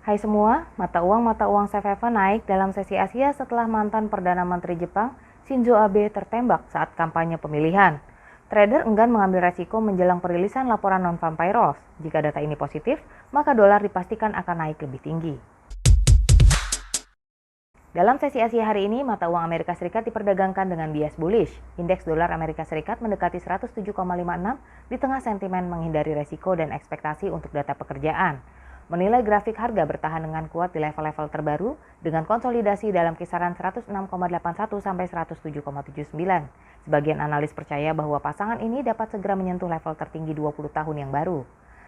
Hai semua, mata uang safe haven naik dalam sesi Asia setelah mantan Perdana Menteri Jepang Shinzo Abe tertembak saat kampanye pemilihan. Trader enggan mengambil resiko menjelang perilisan laporan non-farm payrolls. Jika data ini positif, maka dolar dipastikan akan naik lebih tinggi. Dalam sesi Asia hari ini, mata uang Amerika Serikat diperdagangkan dengan bias bullish. Indeks dolar Amerika Serikat mendekati 107,56 di tengah sentimen menghindari resiko dan ekspektasi untuk data pekerjaan. Menilai grafik harga bertahan dengan kuat di level-level terbaru dengan konsolidasi dalam kisaran 106,81 sampai 107,79. Sebagian analis percaya bahwa pasangan ini dapat segera menyentuh level tertinggi 20 tahun yang baru.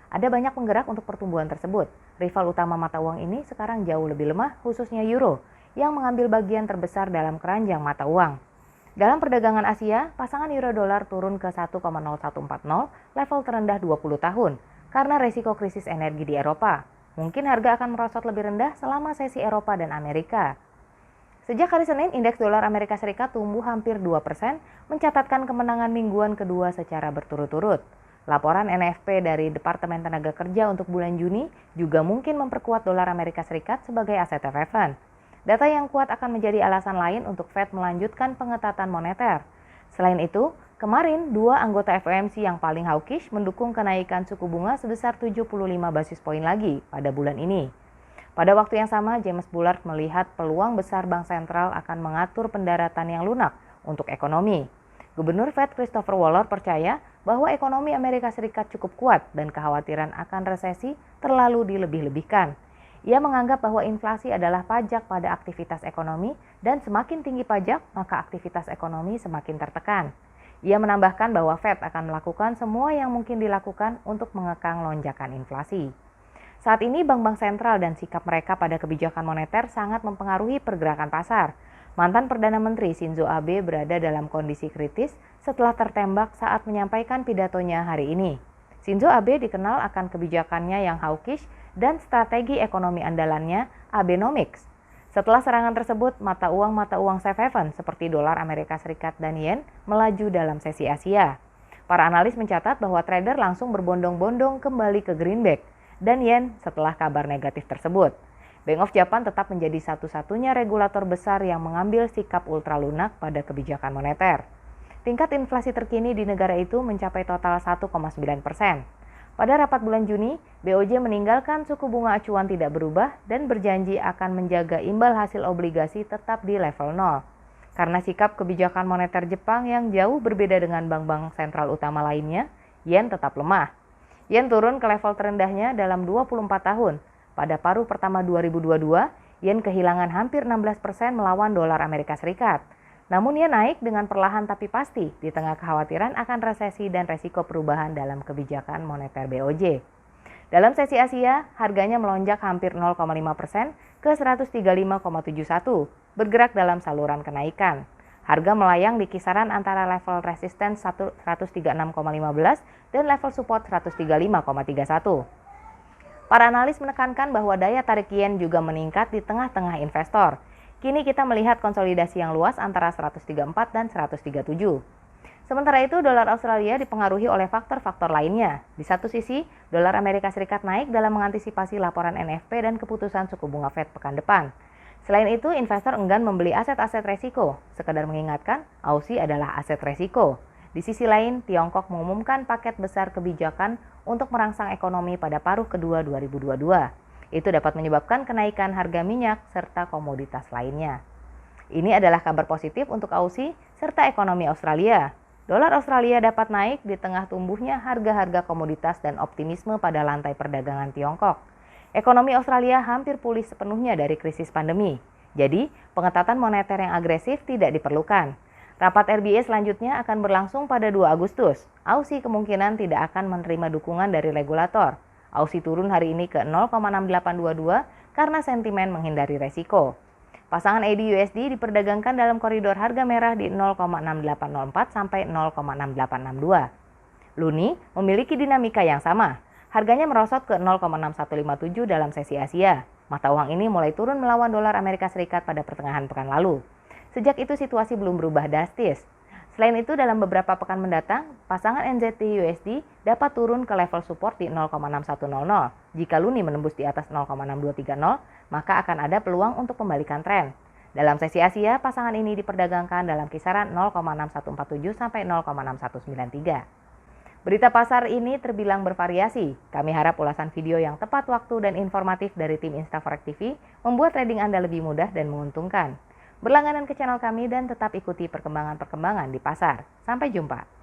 Ada banyak penggerak untuk pertumbuhan tersebut. Rival utama mata uang ini sekarang jauh lebih lemah, khususnya euro, yang mengambil bagian terbesar dalam keranjang mata uang. Dalam perdagangan Asia, pasangan euro dolar turun ke 1,0140, level terendah 20 tahun, karena resiko krisis energi di Eropa. Mungkin harga akan merosot lebih rendah selama sesi Eropa dan Amerika. Sejak hari Senin, indeks dolar Amerika Serikat tumbuh hampir 2%, mencatatkan kemenangan mingguan kedua secara berturut-turut. Laporan NFP dari Departemen Tenaga Kerja untuk bulan Juni juga mungkin memperkuat dolar Amerika Serikat sebagai aset safe haven. Data yang kuat akan menjadi alasan lain untuk Fed melanjutkan pengetatan moneter. Selain itu, kemarin dua anggota FOMC yang paling hawkish mendukung kenaikan suku bunga sebesar 75 basis poin lagi pada bulan ini. Pada waktu yang sama, James Bullard melihat peluang besar bank sentral akan mengatur pendaratan yang lunak untuk ekonomi. Gubernur Fed Christopher Waller percaya bahwa ekonomi Amerika Serikat cukup kuat dan kekhawatiran akan resesi terlalu dilebih-lebihkan. Ia menganggap bahwa inflasi adalah pajak pada aktivitas ekonomi dan semakin tinggi pajak, maka aktivitas ekonomi semakin tertekan. Ia menambahkan bahwa Fed akan melakukan semua yang mungkin dilakukan untuk mengekang lonjakan inflasi. Saat ini bank-bank sentral dan sikap mereka pada kebijakan moneter sangat mempengaruhi pergerakan pasar. Mantan Perdana Menteri Shinzo Abe berada dalam kondisi kritis setelah tertembak saat menyampaikan pidatonya hari ini. Shinzo Abe dikenal akan kebijakannya yang hawkish dan strategi ekonomi andalannya Abenomics. Setelah serangan tersebut, mata uang safe haven seperti dolar Amerika Serikat dan yen melaju dalam sesi Asia. Para analis mencatat bahwa trader langsung berbondong-bondong kembali ke greenback dan yen setelah kabar negatif tersebut. Bank of Japan tetap menjadi satu-satunya regulator besar yang mengambil sikap ultralunak pada kebijakan moneter. Tingkat inflasi terkini di negara itu mencapai total 1,9%. Pada rapat bulan Juni, BOJ meninggalkan suku bunga acuan tidak berubah dan berjanji akan menjaga imbal hasil obligasi tetap di level 0. Karena sikap kebijakan moneter Jepang yang jauh berbeda dengan bank-bank sentral utama lainnya, yen tetap lemah. Yen turun ke level terendahnya dalam 24 tahun. Pada paruh pertama 2022, yen kehilangan hampir 16% melawan dolar Amerika Serikat. Namun ia naik dengan perlahan tapi pasti di tengah kekhawatiran akan resesi dan resiko perubahan dalam kebijakan moneter BOJ. Dalam sesi Asia, harganya melonjak hampir 0,5% ke 135,71, bergerak dalam saluran kenaikan. Harga melayang di kisaran antara level resisten 136,15 dan level support 135,31. Para analis menekankan bahwa daya tarik yen juga meningkat di tengah-tengah investor. Kini kita melihat konsolidasi yang luas antara 134 dan 137. Sementara itu, dolar Australia dipengaruhi oleh faktor-faktor lainnya. Di satu sisi, dolar Amerika Serikat naik dalam mengantisipasi laporan NFP dan keputusan suku bunga Fed pekan depan. Selain itu, investor enggan membeli aset-aset resiko. Sekadar mengingatkan, Aussie adalah aset resiko. Di sisi lain, Tiongkok mengumumkan paket besar kebijakan untuk merangsang ekonomi pada paruh kedua 2022. Itu dapat menyebabkan kenaikan harga minyak serta komoditas lainnya. Ini adalah kabar positif untuk Aussie serta ekonomi Australia. Dolar Australia dapat naik di tengah tumbuhnya harga-harga komoditas dan optimisme pada lantai perdagangan Tiongkok. Ekonomi Australia hampir pulih sepenuhnya dari krisis pandemi. Jadi, pengetatan moneter yang agresif tidak diperlukan. Rapat RBA selanjutnya akan berlangsung pada 2 Agustus. Aussie kemungkinan tidak akan menerima dukungan dari regulator. Aussie turun hari ini ke 0,6822 karena sentimen menghindari resiko. Pasangan AUD/USD diperdagangkan dalam koridor harga merah di 0,6804 sampai 0,6862. Luni memiliki dinamika yang sama. Harganya merosot ke 0,6157 dalam sesi Asia. Mata uang ini mulai turun melawan dolar Amerika Serikat pada pertengahan pekan lalu. Sejak itu situasi belum berubah drastis. Selain itu, dalam beberapa pekan mendatang, pasangan NZD-USD dapat turun ke level support di 0,6100. Jika luni menembus di atas 0,6230, maka akan ada peluang untuk pembalikan tren. Dalam sesi Asia, pasangan ini diperdagangkan dalam kisaran 0,6147 sampai 0,6193. Berita pasar ini terbilang bervariasi. Kami harap ulasan video yang tepat waktu dan informatif dari tim Instaforex TV membuat trading Anda lebih mudah dan menguntungkan. Berlangganan ke channel kami dan tetap ikuti perkembangan-perkembangan di pasar. Sampai jumpa.